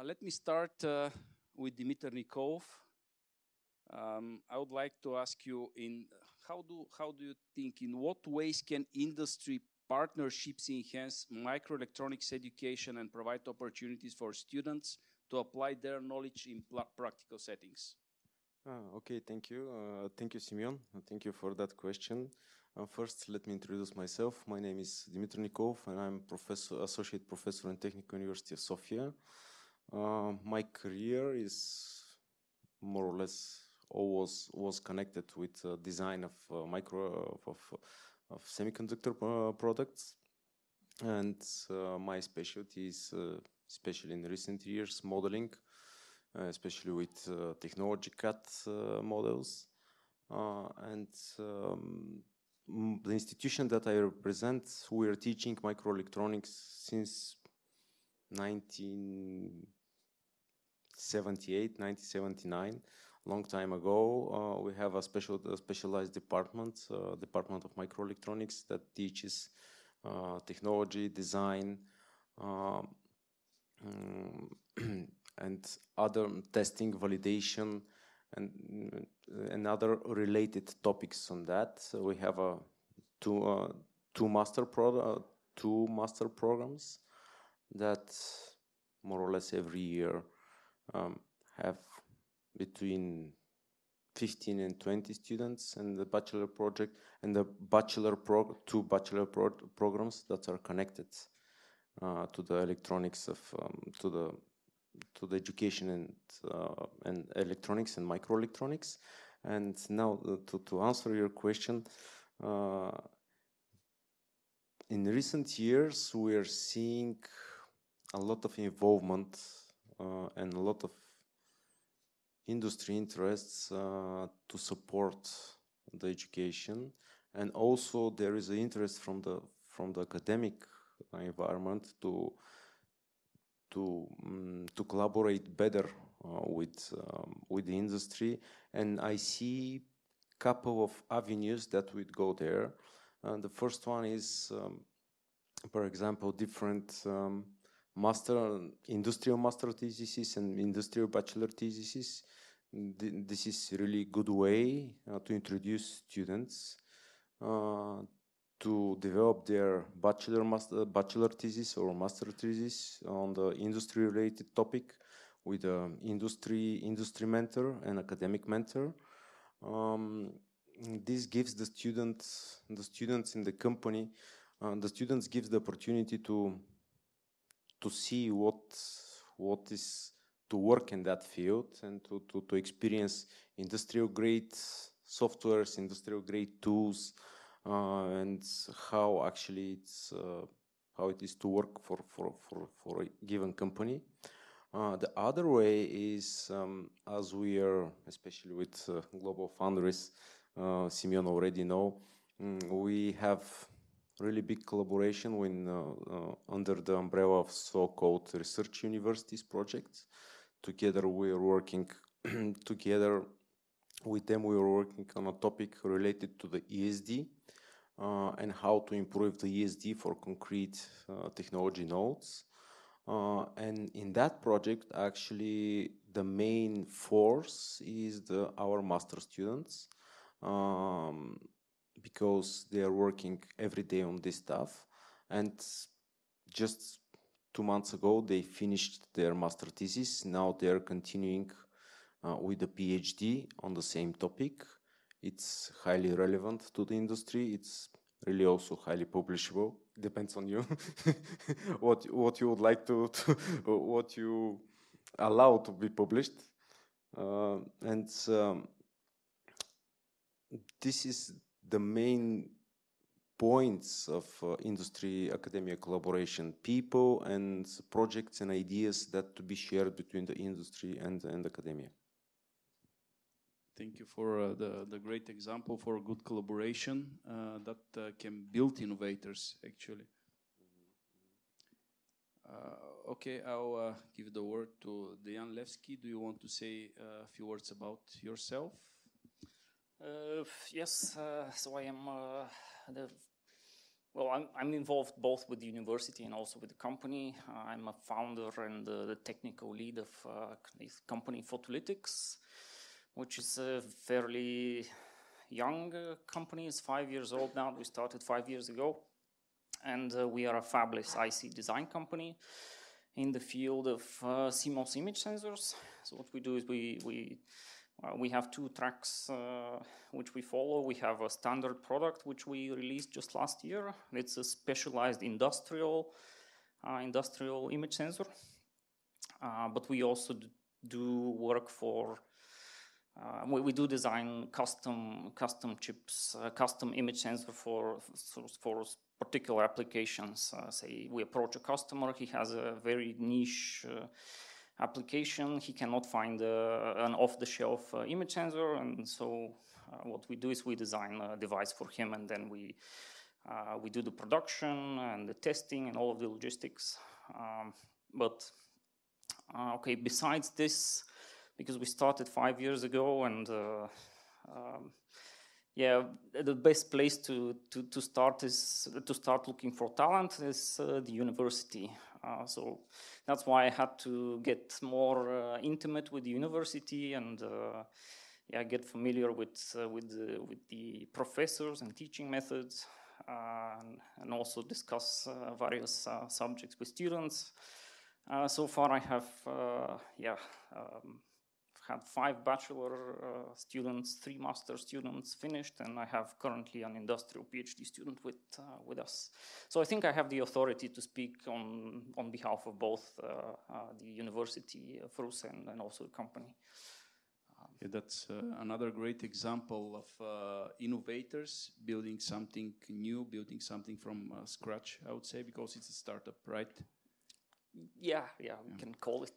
Let me start with Dimitar Nikolov. I would like to ask you, how do you think, in what ways can industry partnerships enhance microelectronics education and provide opportunities for students to apply their knowledge in practical settings? Okay, thank you. Thank you, Simeon. Thank you for that question. First, let me introduce myself. My name is Dimitar Nikolov, and I'm associate professor in Technical University of Sofia. My career is more or less always was connected with design of semiconductor products, and my specialty is, especially in recent years, modeling, especially with technology CAD models, and the institution that I represent, we are teaching microelectronics since 1978, 1979, long time ago. We have a specialized department, Department of Microelectronics, that teaches technology, design, and other testing, validation, and other related topics on that. So we have two master programs that more or less every year have between 15 and 20 students, and the bachelor project and the two bachelor programs that are connected to the electronics of to the education and electronics and microelectronics. And now to answer your question, in recent years we are seeing a lot of involvement and a lot of industry interests to support the education, and also there is an interest from the academic environment to collaborate better with the industry. And I see a couple of avenues that would go there. The first one is, for example, different industrial master theses and industrial bachelor theses. This is a really good way to introduce students to develop their bachelor thesis or master thesis on the industry-related topic with an industry mentor and academic mentor. This gives the students in the company, the students gives the opportunity to see what is to work in that field, and to experience industrial grade softwares, industrial grade tools, and how actually how it is to work for a given company. The other way is, as we are, especially with GlobalFoundries, Simeon already know, we have really big collaboration under the umbrella of so-called research universities projects. Together we are working together with them. We are working on a topic related to the ESD and how to improve the ESD for concrete technology nodes. And in that project, actually, the main force is our master students, because they are working every day on this stuff. And just 2 months ago, they finished their master thesis. Now they are continuing with a PhD on the same topic. It's highly relevant to the industry. It's really also highly publishable. Depends on you what you would like to what you allow to be published. And this is the main points of industry academia collaboration: people and projects and ideas that to be shared between the industry and academia. Thank you for the great example for good collaboration that can build innovators, actually. Okay, I'll give the word to Deyan Levski. Do you want to say a few words about yourself? Yes, so I am the Well, I'm involved both with the university and also with the company. I'm a founder and the technical lead of this company Photolitics, which is a fairly young company. It's 5 years old now. We started 5 years ago. And we are a fabless IC design company in the field of CMOS image sensors. So what we do is we have two tracks which we follow. We have a standard product which we released just last year. It's a specialized industrial image sensor. But we also do work for, we do design custom chips, custom image sensor for particular applications. Say we approach a customer, he has a very niche application, he cannot find an off-the-shelf image sensor, and so what we do is we design a device for him, and then we do the production and the testing and all of the logistics. Okay, besides this, because we started 5 years ago, and yeah, the best place to start is to start looking for talent is the university. So that's why I had to get more intimate with the university and yeah, get familiar with the professors and teaching methods, and also discuss various subjects with students. So far, I have had 5 bachelor students, 3 master students finished, and I have currently an industrial PhD student with us. So I think I have the authority to speak on behalf of both the University of Ruse and also the company. Yeah, that's another great example of innovators building something new, building something from scratch, I would say, because it's a startup, right? Yeah, we can call it.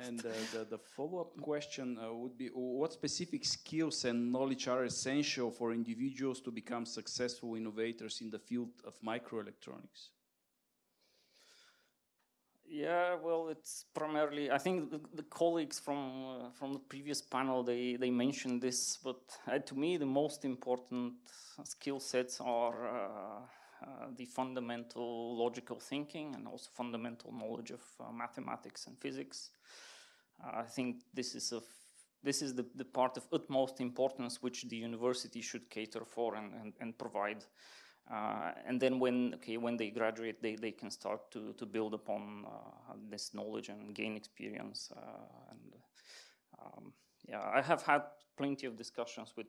And the follow-up question would be, what specific skills and knowledge are essential for individuals to become successful innovators in the field of microelectronics? Yeah, well, it's primarily, I think the colleagues from the previous panel, they mentioned this, but to me the most important skill sets are the fundamental logical thinking and also fundamental knowledge of mathematics and physics. I think this is the part of utmost importance which the university should cater for and provide. And then when they graduate, they can start to build upon this knowledge and gain experience. Yeah, I have had plenty of discussions with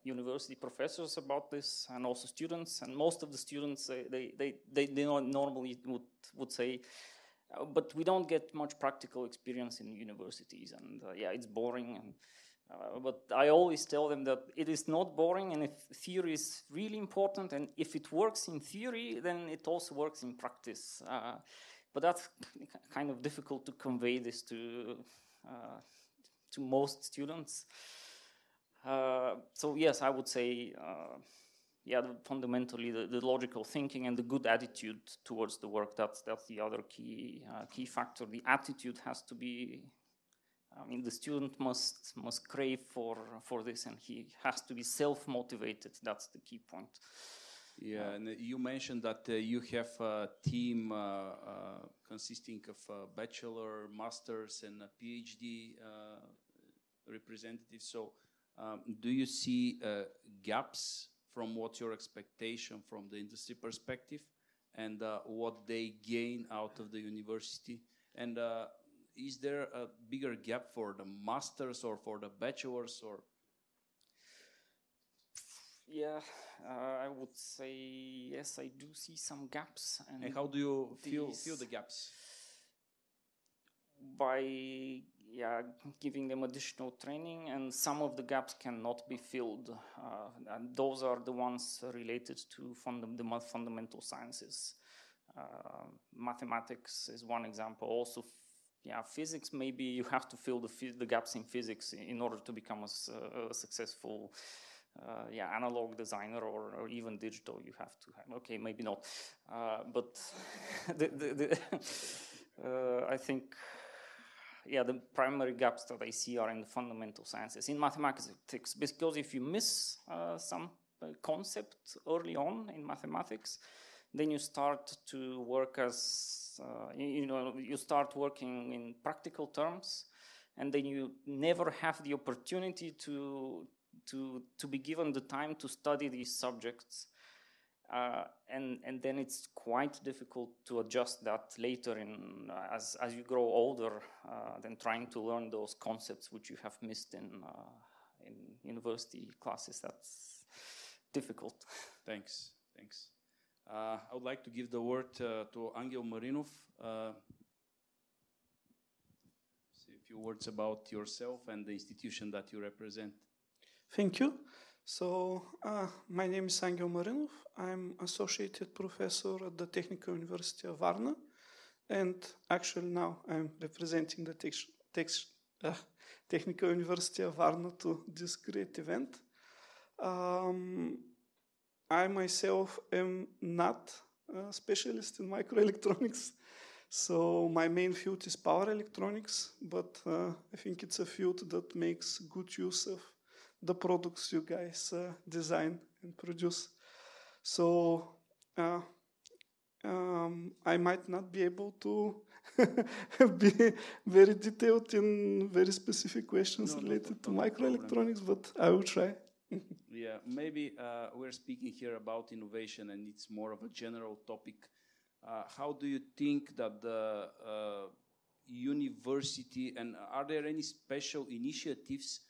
university professors about this, and also students. And most of the students they normally would say, but we don't get much practical experience in universities, and yeah, it's boring. And but I always tell them that it is not boring, and if theory is really important, and if it works in theory, then it also works in practice. But that's kind of difficult to convey this to most students. So yes, I would say, yeah, fundamentally the logical thinking and the good attitude towards the work, that's the other key factor. The attitude has to be, I mean, the student must crave for this, and he has to be self-motivated. That's the key point. Yeah, and you mentioned that you have a team consisting of bachelor, masters, and a PhD representatives. So, do you see gaps from what's your expectation from the industry perspective, and what they gain out of the university? And is there a bigger gap for the masters or for the bachelors, or? Yeah, I would say yes, I do see some gaps. And how do you feel the gaps? By giving them additional training, and some of the gaps cannot be filled. And those are the ones related to the fundamental sciences. Mathematics is one example. Also, physics, maybe you have to fill the gaps in physics in order to become a successful analog designer or even digital. You have to have, okay, maybe not. But I think, the primary gaps that I see are in the fundamental sciences, in mathematics, because if you miss some concept early on in mathematics, then you start to work as, you start working in practical terms, and then you never have the opportunity to be given the time to study these subjects. And then it's quite difficult to adjust that later as you grow older, than trying to learn those concepts which you have missed in university classes. That's difficult. Thanks. I would like to give the word to Angel Marinov. Say a few words about yourself and the institution that you represent. Thank you. So, my name is Angel Marinov. I'm associated professor at the Technical University of Varna, and actually now I'm representing the Technical University of Varna to this great event. I myself am not a specialist in microelectronics, so my main field is power electronics, but I think it's a field that makes good use of the products you guys design and produce. So I might not be able to be very detailed in very specific questions related to microelectronics, but I will try. Yeah, maybe we're speaking here about innovation and it's more of a general topic. How do you think that the university, and are there any special initiatives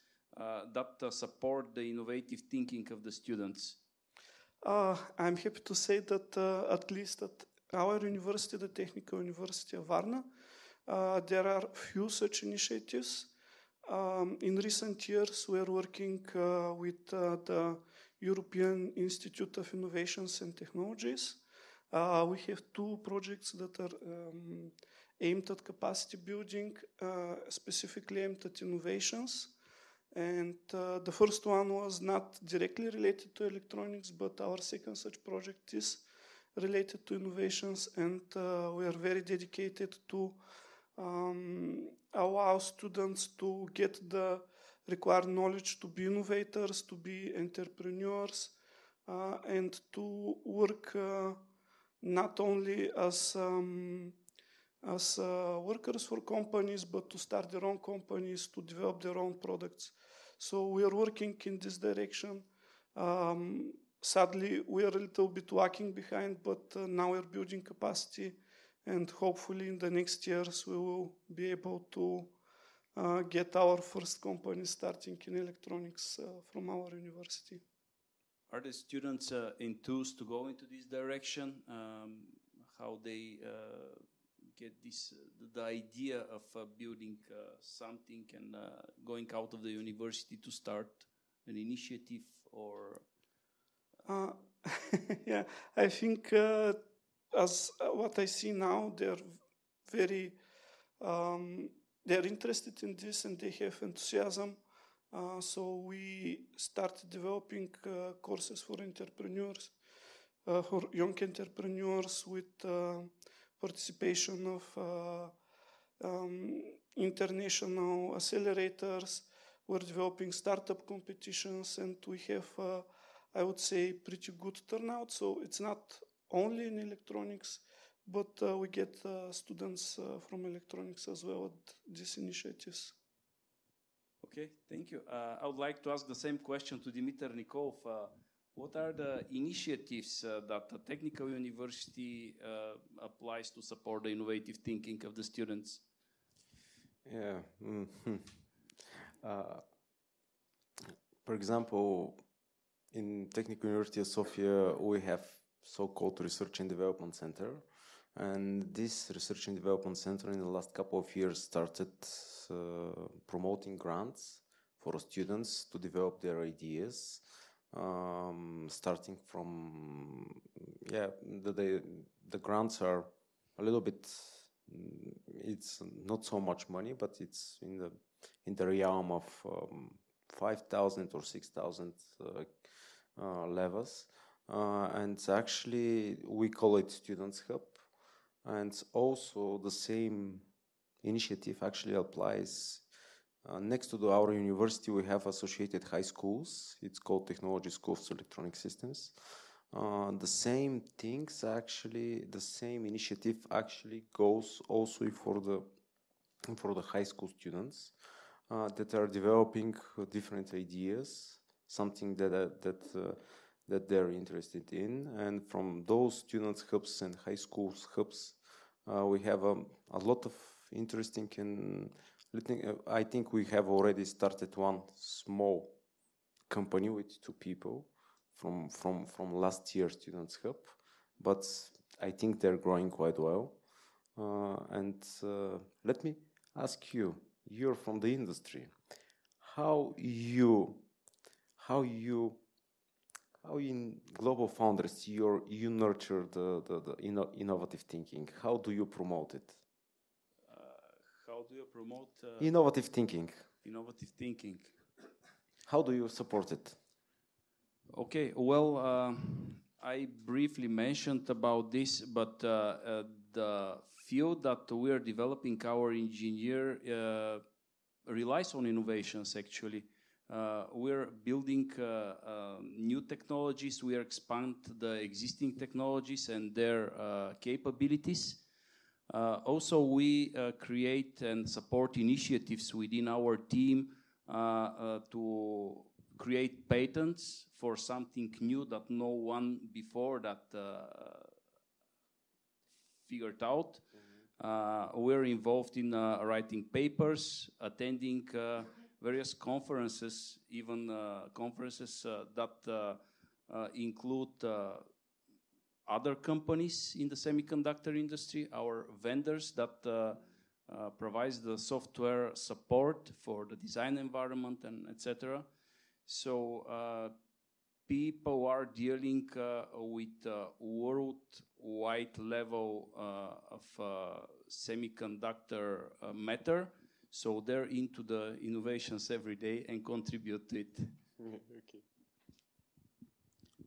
that support the innovative thinking of the students? I'm happy to say that at least at our university, the Technical University of Varna, there are few such initiatives. In recent years, we are working with the European Institute of Innovations and Technologies. We have two projects that are aimed at capacity building, specifically aimed at innovations. And the first one was not directly related to electronics, but our second such project is related to innovations, and we are very dedicated to allow students to get the required knowledge to be innovators, to be entrepreneurs, and to work not only as workers for companies, but to start their own companies, to develop their own products. So we are working in this direction. Sadly, we are a little bit lagging behind, but now we're building capacity, and hopefully in the next years we will be able to get our first company starting in electronics from our university. Are the students enthused to go into this direction? How they get this the idea of building something and going out of the university to start an initiative, or? Yeah, I think as what I see now, they're very they're interested in this and they have enthusiasm. So we started developing courses for entrepreneurs, for young entrepreneurs, with participation of international accelerators. We're developing startup competitions, and we have, I would say, pretty good turnout. So it's not only in electronics, but we get students from electronics as well at these initiatives. Okay, thank you. I would like to ask the same question to Dimitar Nikolov. What are the initiatives that the Technical University applies to support the innovative thinking of the students? Yeah. For example, in Technical University of Sofia, we have so-called Research and Development Center. And this Research and Development Center in the last couple of years started promoting grants for students to develop their ideas. Starting from, the grants are a little bit, it's not so much money, but it's in the realm of 5,000 or 6,000 levels. And actually, we call it Students Hub. And also the same initiative actually applies Next to our university, we have associated high schools. It's called Technology School of Electronic Systems. The same things actually, the same initiative actually goes also for the high school students that are developing different ideas, something that they're interested in, and from those students' hubs and high schools hubs, we have a lot of interesting and I think we have already started one small company with 2 people from last year's Students Hub, but I think they're growing quite well. Let me ask you, you're from the industry. How in GlobalFoundries you nurture the innovative thinking? How do you promote it? How do you promote innovative thinking? Innovative thinking. How do you support it? Okay, well, I briefly mentioned about this, but the field that we are developing, our engineer, relies on innovations actually. We're building new technologies, we expand the existing technologies and their capabilities. Also, we create and support initiatives within our team to create patents for something new that no one before that figured out. We're involved in writing papers, attending various conferences, even conferences that include other companies in the semiconductor industry, our vendors that provides the software support for the design environment and etc. So people are dealing with worldwide level of semiconductor matter. So they're into the innovations every day and contribute to it. Okay.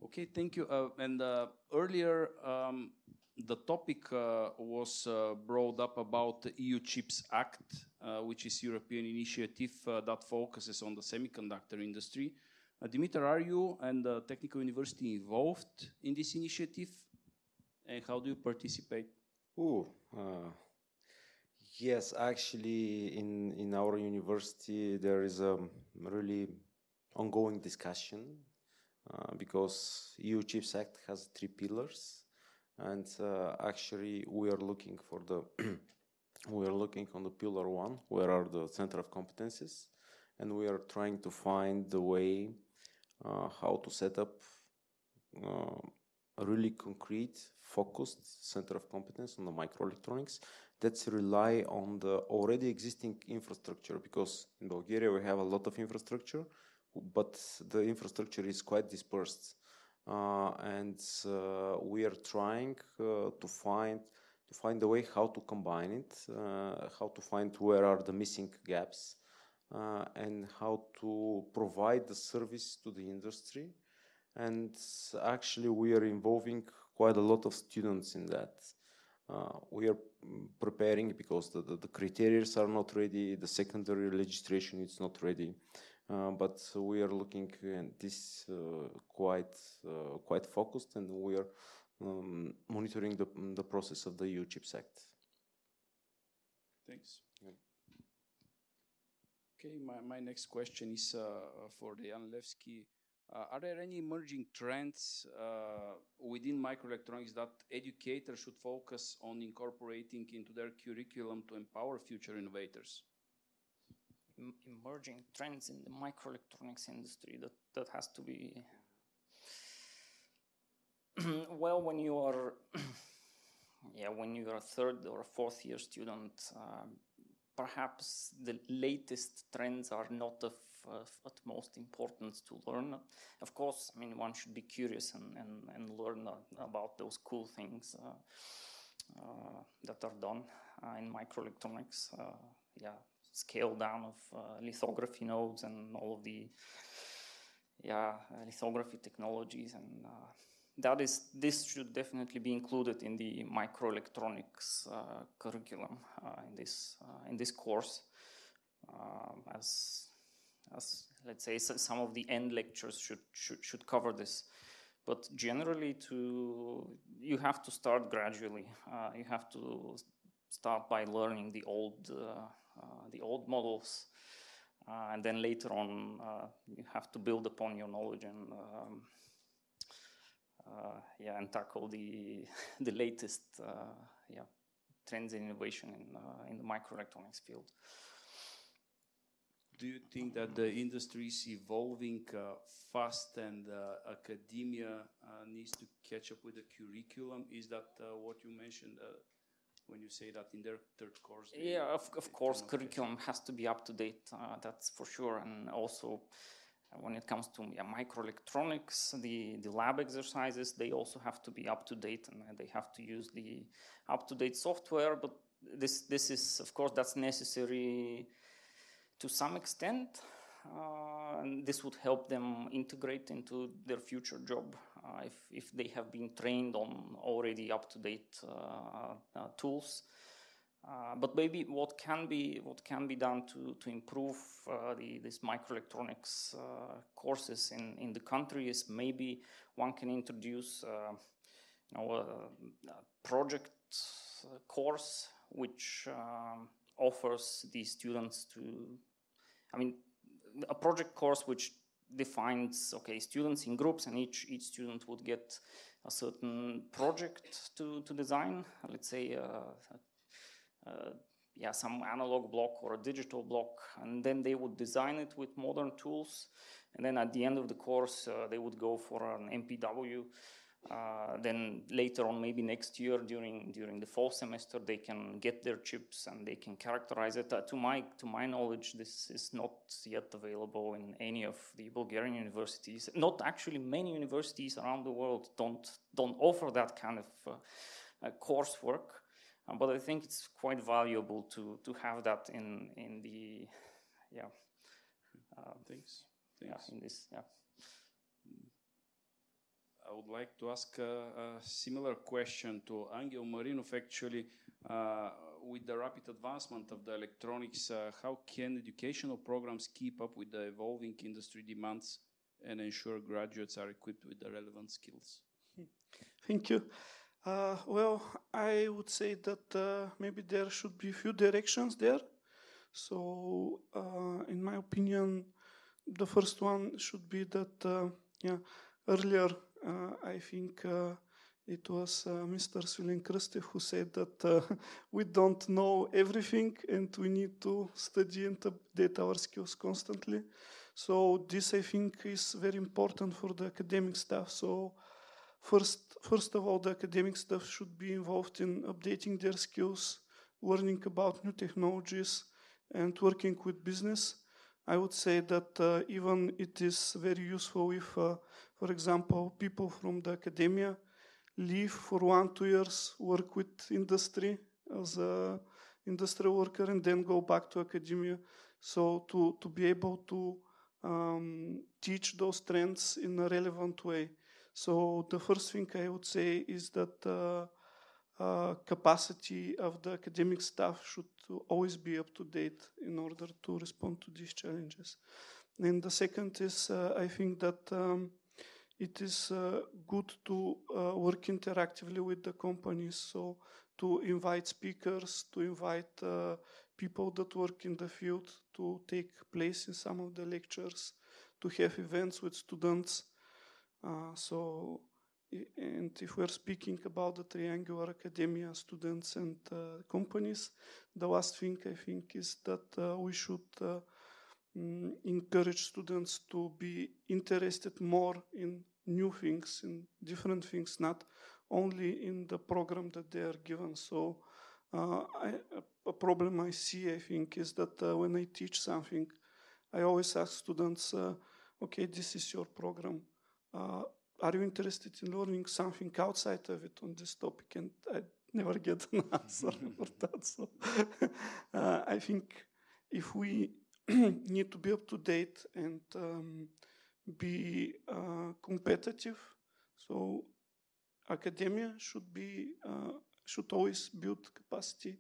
Okay, thank you. Earlier, the topic was brought up about the EU Chips Act, which is European initiative that focuses on the semiconductor industry. Dimitar, are you and the Technical University involved in this initiative? And how do you participate? Yes, actually, in our university, there is a really ongoing discussion because EU Chips Act has 3 pillars, and actually we are looking for we are looking on the pillar 1, where are the center of competencies, and we are trying to find the way how to set up a really concrete, focused center of competence on the microelectronics that's rely on the already existing infrastructure, because in Bulgaria we have a lot of infrastructure, but the infrastructure is quite dispersed, and we are trying to find a way how to combine it, how to find where are the missing gaps, and how to provide the service to the industry. And actually we are involving quite a lot of students in that. We are preparing because the criteria are not ready, the secondary registration is not ready, but we are looking at this quite focused, and we are monitoring the process of the EU Chips Act. Thanks. Yeah. Okay, my next question is for Deyan, Levski. Are there any emerging trends within microelectronics that educators should focus on incorporating into their curriculum to empower future innovators? Emerging trends in the microelectronics industry, that has to be well, when you are a 3rd or 4th year student, perhaps the latest trends are not of utmost importance to learn. Of course, I mean, one should be curious and learn about those cool things that are done in microelectronics. Scale down of lithography nodes and all of the lithography technologies, and this should definitely be included in the microelectronics curriculum in this course. as let's say some of the end lectures should cover this. But generally, you have to start gradually. You have to start by learning the old models, and then later on you have to build upon your knowledge and and tackle the latest trends and innovation in the microelectronics field. Do you think that the industry is evolving fast and academia needs to catch up with the curriculum? Is that what you mentioned when you say that in their third course? Yeah, of course, curriculum has to be up to date, that's for sure. And also when it comes to microelectronics, the lab exercises, they also have to be up to date, and they have to use the up-to-date software. But this is, of course, that's necessary to some extent, and this would help them integrate into their future job if they have been trained on already up-to-date tools. But maybe what can be done to improve this microelectronics courses in the country is maybe one can introduce a project course which offers the students a project course which defines, students in groups, and each student would get a certain project to design, let's say some analog block or a digital block, and then they would design it with modern tools, and then at the end of the course they would go for an MPW. Then later on, maybe next year during the fall semester, they can get their chips and they can characterize it. To my knowledge, this is not yet available in any of the Bulgarian universities. Not actually many universities around the world don't offer that kind of coursework, but I think it's quite valuable to have that in the Thanks. in this. I would like to ask a similar question to Angel Marinov. Actually, with the rapid advancement of the electronics, how can educational programs keep up with the evolving industry demands and ensure graduates are equipped with the relevant skills? Thank you. Well, I would say that maybe there should be a few directions there. So, in my opinion, the first one should be that, earlier, I think it was Mr. Svilin Krstev who said that we don't know everything and we need to study and update our skills constantly. So this, I think, is very important for the academic staff. So first of all, the academic staff should be involved in updating their skills, learning about new technologies, and working with business. I would say that even it is very useful if, for example, people from the academia leave for 1-2 years, work with industry as an industrial worker, and then go back to academia. So to be able to teach those trends in a relevant way. So the first thing I would say is that capacity of the academic staff should always be up to date in order to respond to these challenges. And the second is, I think that it is good to work interactively with the companies. So to invite speakers, to invite people that work in the field to take place in some of the lectures, to have events with students. And if we're speaking about the triangular academia, students and companies, the last thing I think is that we should encourage students to be interested more in new things, in different things, not only in the program that they are given. So a problem I see, I think, is that when I teach something, I always ask students, okay, this is your program. Are you interested in learning something outside of it on this topic? And I never get an answer for that. So I think if we need to be up to date and be competitive, so academia should always build capacity.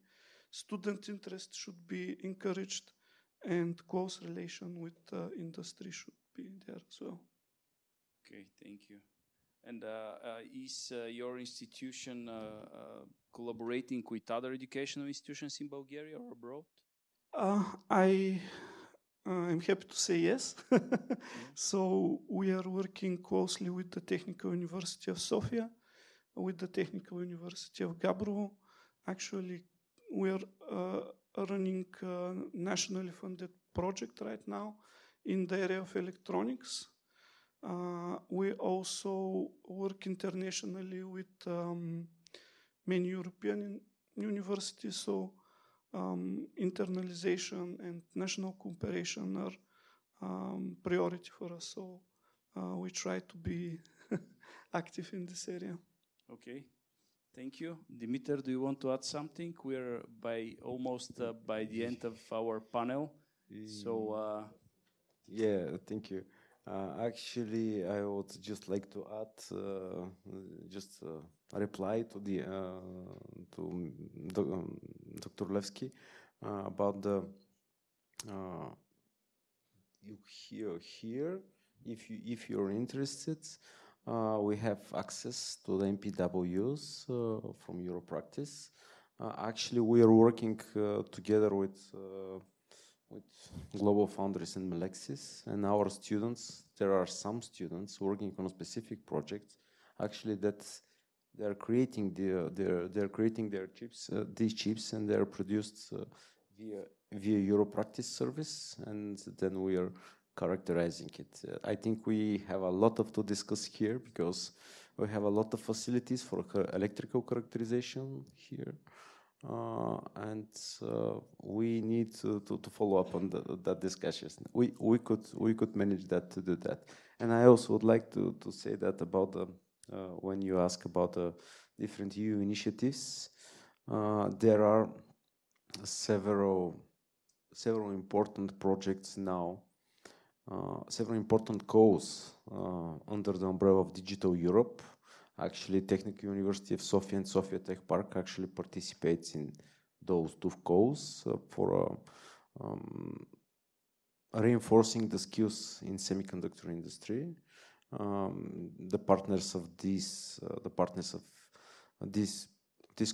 Student interest should be encouraged, and close relation with industry should be there as well. Okay, thank you. And is your institution collaborating with other educational institutions in Bulgaria or abroad? I'm happy to say yes. So we are working closely with the Technical University of Sofia, with the Technical University of Gabrovo. Actually, we are running a nationally funded project right now in the area of electronics. We also work internationally with many European universities, so internalization and national cooperation are priority for us. So we try to be active in this area. Okay, thank you. Dimitar, do you want to add something? We're almost by the end of our panel. So yeah, thank you. Actually, I would just like to add just a reply to the Dr. Levski about the here. If you're interested, we have access to the MPWs from Europractice. Actually, we are working together with GlobalFoundries and Melexis, and our students. There are some students working on a specific project. Actually, that they are creating their chips, these chips, and they are produced via Europractice service, and then we are characterizing it. I think we have a lot to discuss here because we have a lot of facilities for electrical characterization here. And we need to follow up on that discussion. We could manage that to do that. And I also would like to say that about the when you ask about the different EU initiatives, there are several important projects now, several important goals under the umbrella of Digital Europe. Actually, Technical University of Sofia and Sofia Tech Park actually participates in those two goals for reinforcing the skills in semiconductor industry. The partners of this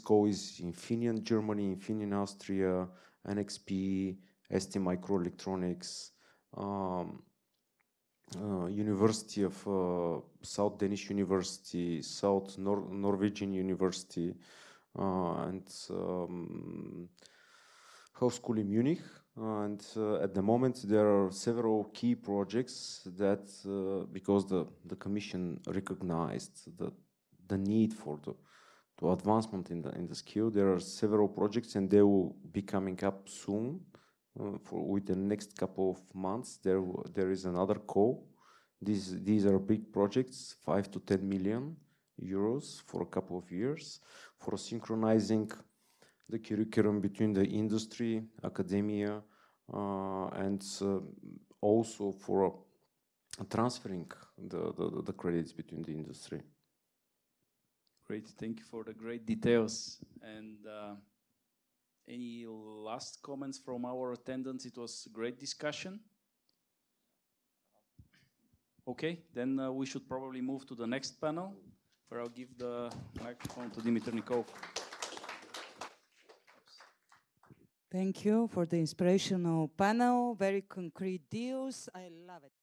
goal is Infineon Germany, Infineon Austria, NXP, ST Microelectronics, University of South Danish University, South Norwegian University, and Hochschule Munich. And at the moment, there are several key projects that, because the Commission recognized the need for the advancement in the skill, there are several projects, and they will be coming up soon. Within the next couple of months, there is another call. These are big projects, 5 to 10 million euros for a couple of years, for synchronizing the curriculum between the industry, academia, and also for transferring the credits between the industry. Great, thank you for the great details. And any last comments from our attendants? It was a great discussion. Okay, then we should probably move to the next panel, where I'll give the microphone to Dimitar Nikolov. Thank you for the inspirational panel, very concrete deals. I love it.